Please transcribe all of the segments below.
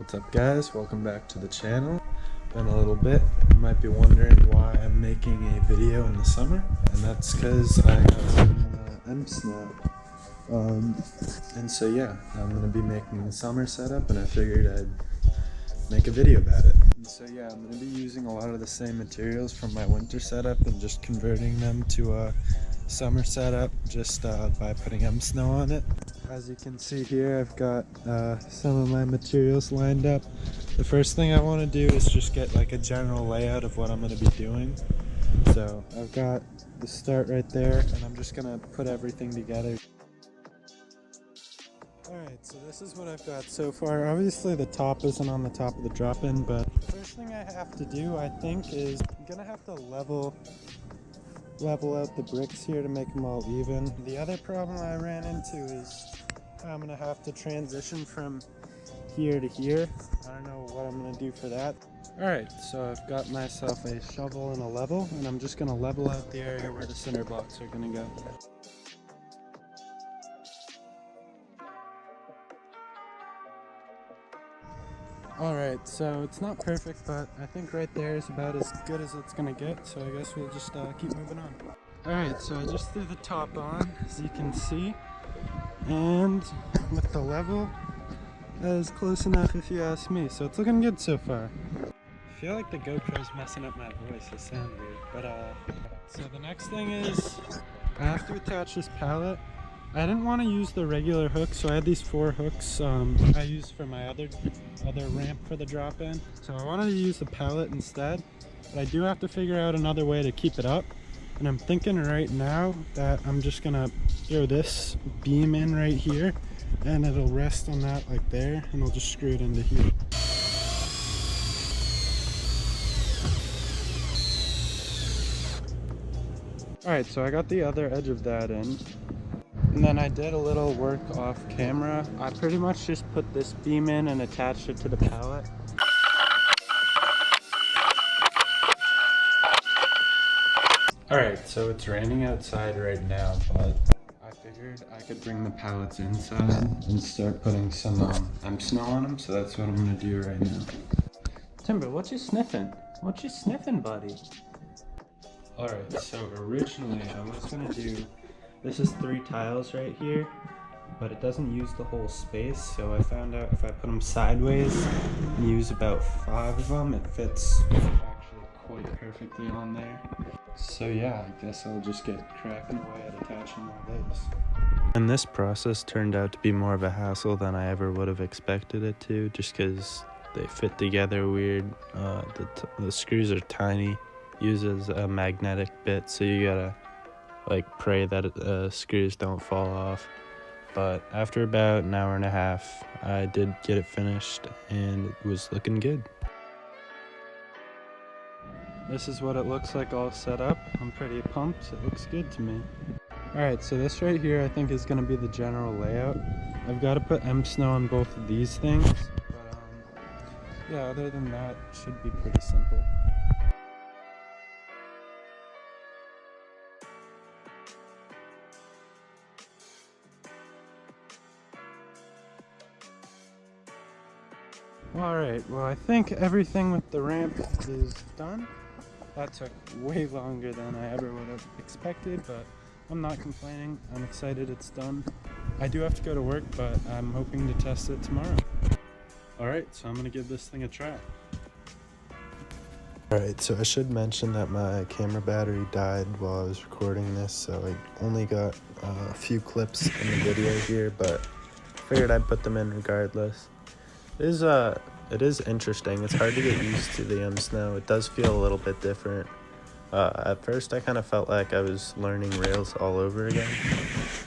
What's up guys, welcome back to the channel. Been a little bit. You might be wondering why I'm making a video in the summer, and that's because I got some snow. And so yeah, I'm going to be making the summer setup, and I figured I'd make a video about it. And so yeah, I'm going to be using a lot of the same materials from my winter setup and just converting them to a summer setup just by putting snow on it. As you can see here, I've got some of my materials lined up. The first thing I want to do is just get like a general layout of what I'm going to be doing. So I've got the start right there, and I'm just going to put everything together. Alright, so this is what I've got so far. Obviously the top isn't on the top of the drop-in, but the first thing I have to do, I think, is I'm going to have to level out the bricks here to make them all even. The other problem I ran into is I'm going to have to transition from here to here. I don't know what I'm going to do for that. Alright, so I've got myself a shovel and a level, and I'm just going to level out the area where the cinder blocks are going to go. Alright, so it's not perfect, but I think right there is about as good as it's gonna get, so I guess we'll just keep moving on. Alright, so I just threw the top on, as you can see, and with the level, that is close enough if you ask me, so it's looking good so far. I feel like the GoPro's messing up my voice, it sounds weird, but so the next thing is, I have to attach this pallet. I didn't want to use the regular hook, so I had these 4 hooks I used for my other ramp for the drop-in. So I wanted to use the pallet instead, but I do have to figure out another way to keep it up. And I'm thinking right now that I'm just gonna throw this beam in right here, and it'll rest on that like there, and I'll just screw it into here. Alright, so I got the other edge of that in. And then I did a little work off camera. I pretty much just put this beam in and attached it to the pallet. Alright, so it's raining outside right now, but I figured I could bring the pallets inside and start putting some snow on them, so that's what I'm gonna do right now. Timber, what you sniffing? What you sniffing, buddy? Alright, so originally I was gonna do, this is 3 tiles right here, but it doesn't use the whole space, so I found out if I put them sideways and use about 5 of them, it fits actually quite perfectly on there. So yeah, I guess I'll just get cracking away at attaching all those. And this process turned out to be more of a hassle than I ever would have expected it to, just because they fit together weird. The screws are tiny, uses a magnetic bit, so you gotta like pray that screws don't fall off. But after about an hour and a half, I did get it finished, and it was looking good. This is what it looks like all set up. I'm pretty pumped. It looks good to me. Alright, so this right here I think is going to be the general layout. I've got to put snow on both of these things, but yeah, other than that, it should be pretty simple. Alright, well I think everything with the ramp is done. That took way longer than I ever would have expected, but I'm not complaining. I'm excited it's done. I do have to go to work, but I'm hoping to test it tomorrow. Alright, so I'm going to give this thing a try. Alright, so I should mention that my camera battery died while I was recording this, so I only got a few clips in the video here, but figured I'd put them in regardless. It is interesting. It's hard to get used to the snow. It does feel a little bit different. At first I kind of felt like I was learning rails all over again,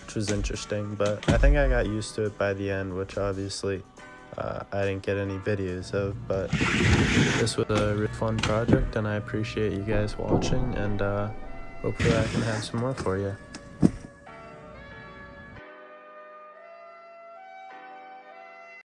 which was interesting, but I think I got used to it by the end, which obviously I didn't get any videos of, but this was a really fun project, and I appreciate you guys watching, and hopefully I can have some more for you.